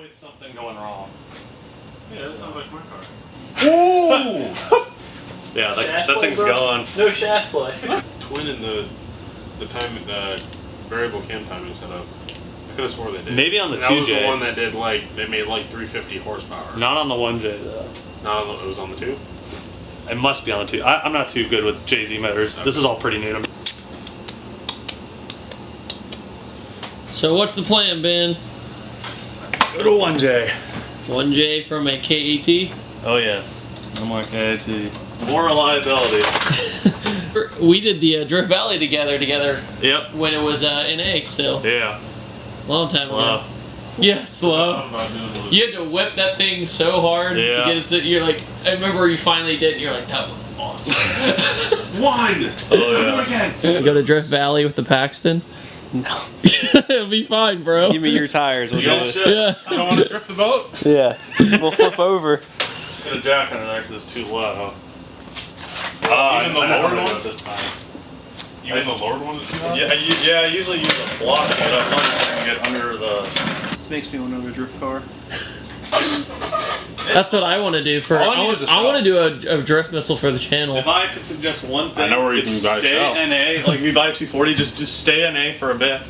always something going wrong. Yeah, that sounds like my car. Ooh! Yeah, that thing's going. No shaft play. Twin in the variable cam timing setup. I could have swore they did. Maybe on the that 2J. was the one that did they made like 350 horsepower. Not on the 1J though. Not on the, it was on the 2? It must be on the 2. I'm not too good with JZ motors. Okay. This is all pretty new to me. So what's the plan, Ben? Go to 1J. 1J from a KET? Oh yes. No more KAT. More reliability. We did the Drift Valley together Yep. when it was NA still. Yeah. Long time Slow. ago. Yeah, slow. I'm not doing those. You had to whip that thing so hard Yeah. to get it to, you're like, I remember you finally did, and you're like, that was awesome. One! Oh, yeah. Do it again! You go to Drift Valley with the Paxton? No. It'll be fine, bro. Give me your tires. We'll You do don't it. shit. Yeah. You don't want to drift the boat? Yeah. We'll flip over. Get a jack under there because it's too low. Even the I know lower how to do one? it this time. Even the lower one is too high? Yeah, I usually use a block to get up and get under the... This makes me want to go drift car. That's what I want to do for. All I need is a I want to shell. do a drift missile for the channel. If I could suggest one thing, I know where you it's can buy a stay shell. NA. Like if you buy a 240, just stay NA for a bit.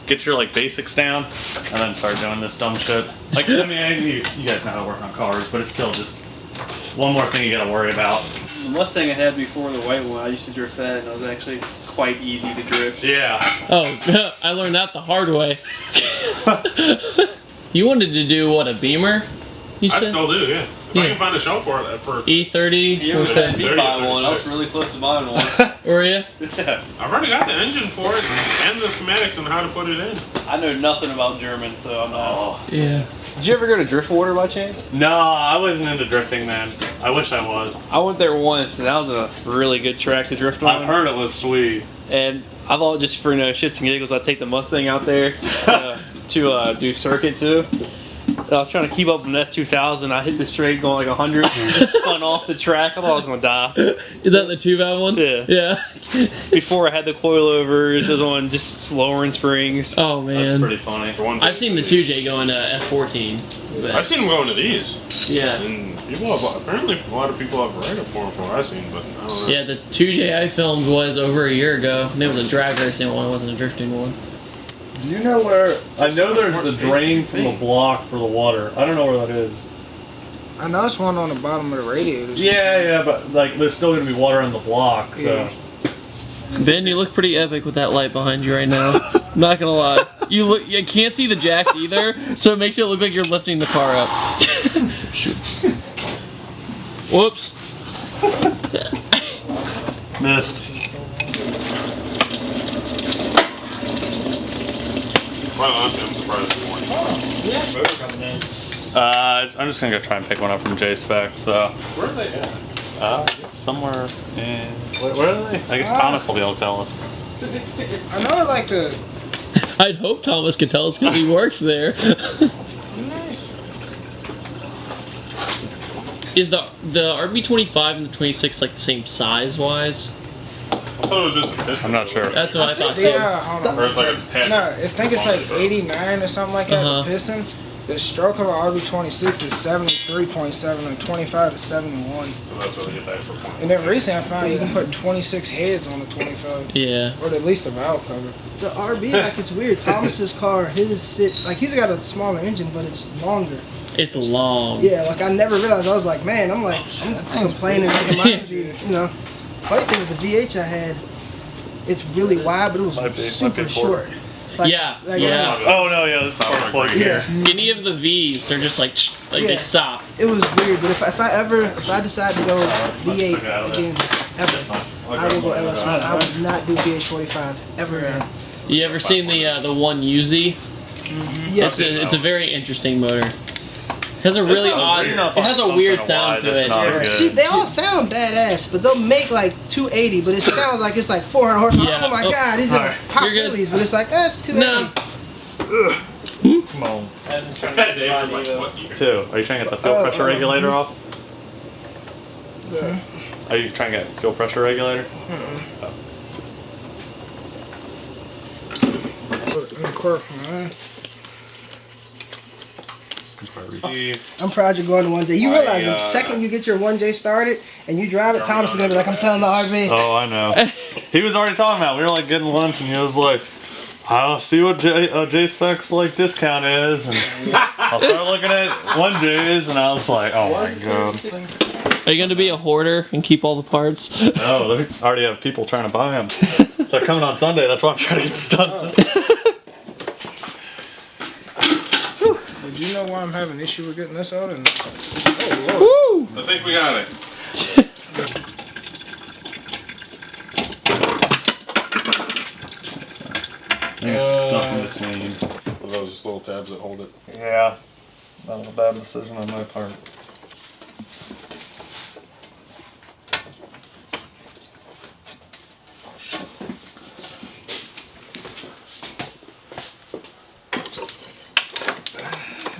Get your like basics down, and then start doing this dumb shit. Like I mean, you guys know how to work on cars, but it's still just one more thing you got to worry about. The Mustang I had before, the white one, I used to drift that, and it was actually quite easy to drift. Yeah. Oh, I learned that the hard way. You wanted to do what, a Beamer? You I said still do, yeah. If I Yeah. can find a shell for it, for E30. You ever What's said that? me buy one? I was really close to buying one. Were you? Yeah. I've already got the engine for it and the schematics on how to put it in. I know nothing about German, so I'm not. Oh. Yeah. Did you ever go to Driftwater by chance? No, I wasn't into drifting, man. I wish I was. I went there once, and that was a really good track to drift on. I've heard it was sweet. And I thought just for shits and giggles, I'd take the Mustang out there to do circuit too. And I was trying to keep up with an S2000. I hit the straight going like 100, just spun off the track. I thought I was gonna die. Is that the 2-valve one? Yeah. Yeah. Before I had the coilovers, it was on just lowering springs. Oh That's man. pretty funny. For one I've seen the 2J going to S14. But I've seen them going to these. yeah. And people have, apparently a lot of people have a write-up for them from what I've seen, but I don't know. Yeah, the 2J I filmed was over a year ago, and it was a drag racing one. It wasn't a drifting one. Do you know where? I know More there's the space drain for from the things. block for the water. I don't know where that is. I know it's one on the bottom of the radiator. Yeah, but like there's still gonna be water in the block, so. Yeah. Ben, you look pretty epic with that light behind you right now. Not gonna lie. You can't see the jacks either, so it makes it look like you're lifting the car up. Shoot. Whoops. Missed. Quite honestly, I'm surprised they weren't. I'm just gonna go try and pick one up from J-Spec. So. Where are they at? I guess somewhere in. Where are they? I guess Thomas will be able to tell us. I know it like the. I'd hope Thomas could tell us because he works there. Nice. Is the RB25 and the 26 like the same size wise? I thought it was just a piston. I'm not sure. That's what I thought. Yeah, hold on. Or it's like a 10. No, I think it's like 89 or something like that. Uh-huh. The piston. The stroke of an RB26 is 73.7 and 25 to 71. So that's where they get that for point. And then recently I found you can put 26 heads on the 25. Yeah. Or at least the valve cover. The RB, like, it's weird. Thomas's car, he's got a smaller engine, but it's longer. It's long. Yeah, like, I never realized. I was like, man, I'm complaining like it might be, Funny thing is the VH I had, it's really wide, but it was Might be super short. short. Like, Yeah, like, yeah. Oh no, yeah, this is Sounds our like plug right here. Yeah, Any of the V's are just like they Yeah. stop. it was weird, but if I decide to go V8 again, ever, I will go LS1. I would not do VH45 ever again. You ever seen the one UZ? Yes. It's a very interesting motor. It has a really odd. weird. It has a weird sound to it. Not good. See, they all sound badass, but they'll make like 280, but it sounds like it's like 400 horsepower. Yeah. Oh my Oh, god, these are alright. pop You're good. wheelies, but it's like, that's 280. No. Come on. Dave was like, what year? Two. Are you trying to get the fuel pressure regulator off? The, Are you trying to get fuel pressure regulator? put it in the corner from that. I'm proud you're going to 1J. You realize the second you get your 1J started and you drive it, Thomas is gonna be like, I'm selling the RV. Oh, I know. He was already talking about it. We were like getting lunch and he was like, I'll see what J-Specs like discount is, and I'll start looking at 1Js, and I was like, oh my god. Are you going to be a hoarder and keep all the parts? No, they already have people trying to buy them. They're coming on Sunday, that's why I'm trying to get this done. Would you know why I'm having an issue with getting this out? And Woo! I think we got it. Nothing between. Are those just little tabs that hold it? Yeah, that was a bad decision on my part.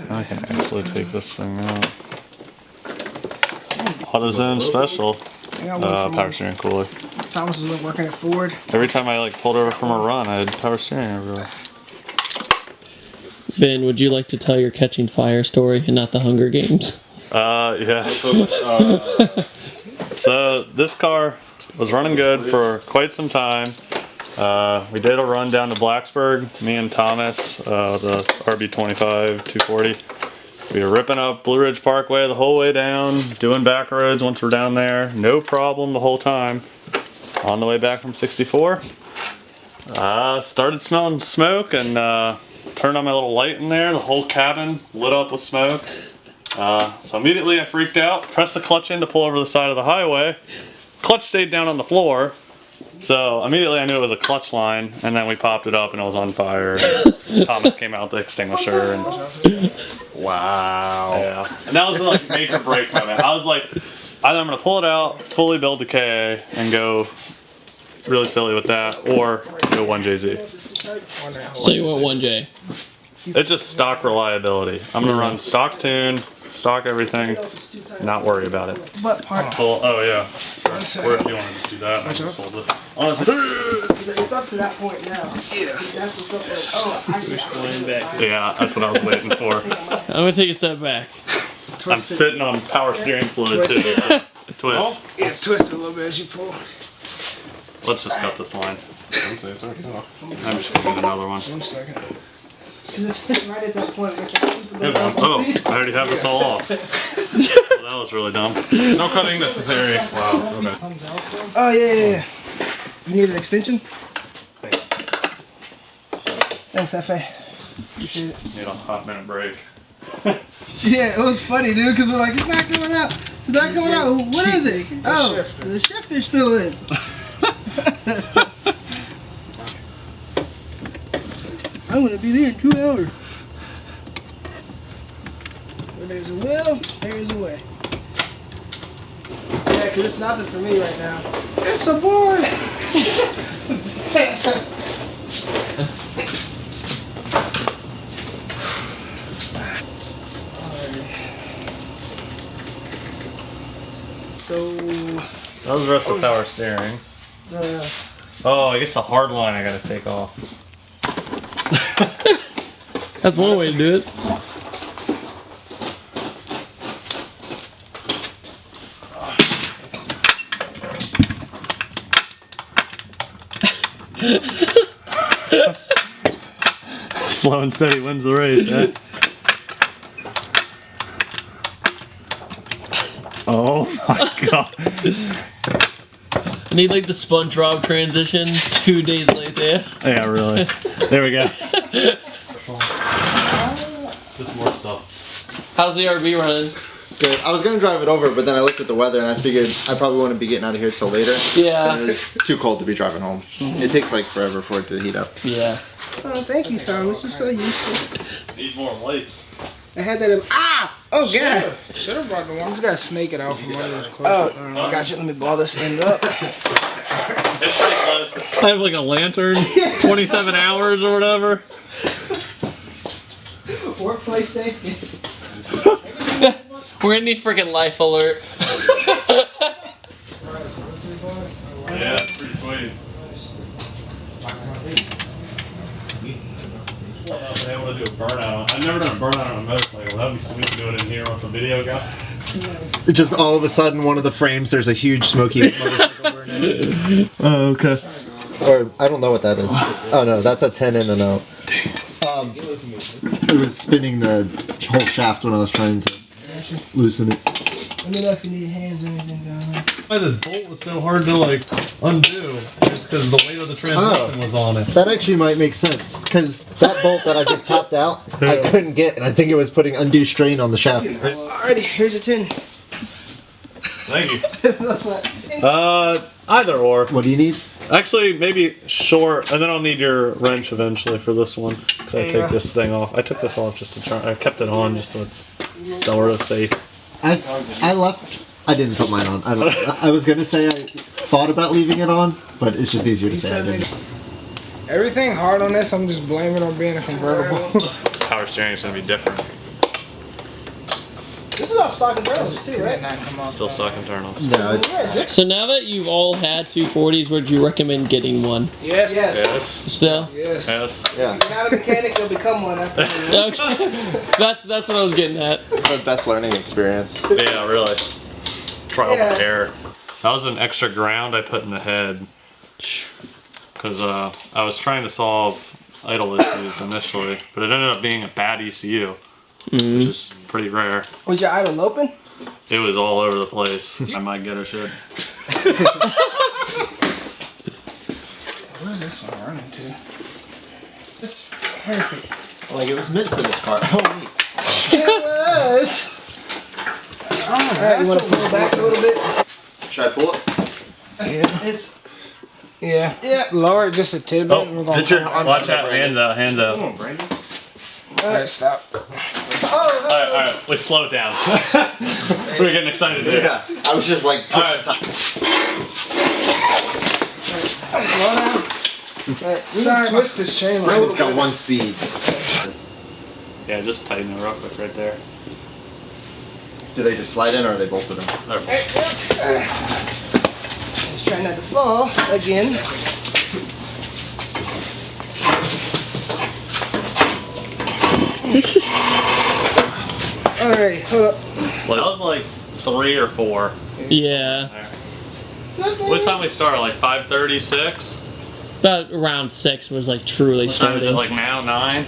I can actually take this thing out. AutoZone special I got one power from steering cooler. Thomas was working at Ford. Every time I like pulled over from a run, I had power steering everywhere. Ben, would you like to tell your catching fire story and not the Hunger Games? Yeah. So this car was running good for quite some time. We did a run down to Blacksburg, me and Thomas, the RB25 240. We were ripping up Blue Ridge Parkway the whole way down, doing back roads once we're down there. No problem the whole time. On the way back from 64, started smelling smoke and turned on my little light in there. The whole cabin lit up with smoke. So immediately I freaked out, pressed the clutch in to pull over the side of the highway. Clutch stayed down on the floor. So immediately I knew it was a clutch line, and then we popped it up and it was on fire. Thomas came out with the extinguisher and Wow. yeah. And that was like make or break moment. I was like, either I'm gonna pull it out, fully build the KA and go really silly with that, or go 1JZ. So you want 1J. It's just stock reliability. I'm gonna run stock tune, stock everything, not worry about it. Butt part. Well, oh yeah. One Or second. if you want to just do that, I just hold it. Honestly, It's up to that point now. Yeah. That's what's up there. Oh, actually, yeah, that's what I was waiting for. I'm going to take a step back. I'm sitting on power steering fluid too. So twist. Yeah, twist it a little bit as you pull. Let's just cut this line. It's okay. I'm just gonna get another one. 1 second. This is right at that point where it's like, Here's one. Oh, I already have this all off. Well, that was really dumb. No cutting necessary. Wow. Okay. Comes out some. Oh, yeah. You need an extension? Thanks, F.A. Appreciate it. Need a hot minute break. Yeah, it was funny, dude, because we're like, it's not coming out. It's not coming out. What is it? Oh, shifter. the shifter's still in. I'm gonna be there in 2 hours. Where there's a will, there's a way. Yeah, because it's nothing for me right now. It's a boy! So, That was the rest of power steering. the Oh, I guess the hard line I gotta take off. That's one way to do it. Slow and steady wins the race, eh? Oh my god. I need like the SpongeBob transition 2 days later. Yeah, really. There we go. Just more stuff. How's the RV running? Good. I was gonna drive it over, but then I looked at the weather and I figured I probably wouldn't be getting out of here till later. Yeah. And it was too cold to be driving home. It takes like forever for it to heat up. Yeah. oh, thank you, Thomas. You're so useful. Need more lights. I had that in. Ah! Oh, God! Should have brought the one. Just gotta snake it out from under his Oh, clothes. gotcha. Let me ball this end up. I have like a lantern, 27 hours or whatever. Workplace safety. We're gonna need freaking life alert. Yeah, it's pretty sweet. Well, I've been able to want to do a burnout. I've never done a burnout on a motorcycle. That'd be sweet to do it in here with the video guy. Just all of a sudden, one of the frames, there's a huge smoky motorcycle burning. Oh, okay. Or, I don't know what that is. Oh no, that's a 10 in and out. It was spinning the whole shaft when I was trying to loosen it. Let me know if you need hands or anything going on. Why this bolt was so hard to like undo? It's because the weight of the transmission was on it. That actually might make sense, because that bolt that I just popped out, I couldn't get, and I think it was putting undue strain on the shaft. Alrighty, here's your 10. Thank you. That's not- Either or. What do you need? Actually, maybe short, and then I'll need your wrench eventually for this one. Because I There you take go. this thing off. I took this off just to try. I kept it on just so it's sort of safe. I left. I didn't put mine on. I was gonna say I thought about leaving it on, but it's just easier to say I didn't. Everything hard on this, I'm just blaming on being a convertible. Power steering is going to be different. This is all stock internals too, right? Still stock internals. No, it's, Yeah, Jack. So now that you've all had 240s, would you recommend getting one? Yes. Yes. Yes. Still? Yes. Yes. yeah. You're not a mechanic, you'll become one after that. Okay. That's what I was getting at. It's the best learning experience. Yeah, really. Trial Yeah. by error. That was an extra ground I put in the head. Because I was trying to solve idle issues initially, but it ended up being a bad ECU, which is pretty rare. Was your idle open? It was all over the place. I might get a shit. Where's this one running to? It's perfect. Like it was meant for this car. Oh wait. It was. Alright, you want to pull it back a little bit? Should I pull it? Yeah. It's. Yeah. Yeah. Lower it just a tidbit. Oh, and we're gonna get your, come back. watch out, hands out, hands out. Alright, stop. Alright, we slow it down. We're getting excited here. Yeah. I was just like. Alright. Slow down. We can twist this chain I link. would got one speed. Yeah, just tighten it real quick right there. Do they just slide in or are they bolted in? There. Just try not to fall again. Alright, hold up. That was like 3 or 4. Yeah. What time we start? Like 5:36? About around 6 was like truly What time is it? starting. Like now? 9?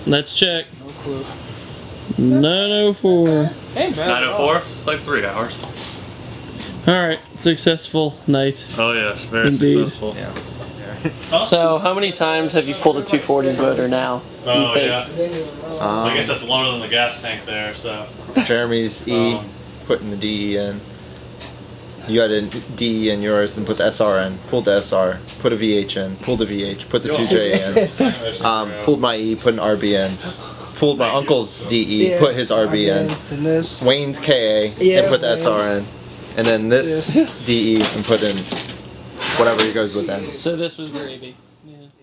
Let's check. No clue. 9:04. Ain't bad. 9:04? It's like 3 hours. Alright, successful night. Oh yes, very Indeed. successful. So, how many times have you pulled a 240s motor now? Do you Oh think? yeah. I guess that's lower than the gas tank there, so. Jeremy's E, Um, putting the DE in. You got a DE in yours, then put the SR in. Pulled the SR, put a VH in. Pulled the VH, put the 2J in. Pulled my E, put an RB in. Pulled my uncle's DE, Yeah, put his RB in. And this. Wayne's KA, Yeah, and put the SR Wayne's. in. And then this DE, and put in whatever he goes with then. So, this was gravy. Yeah.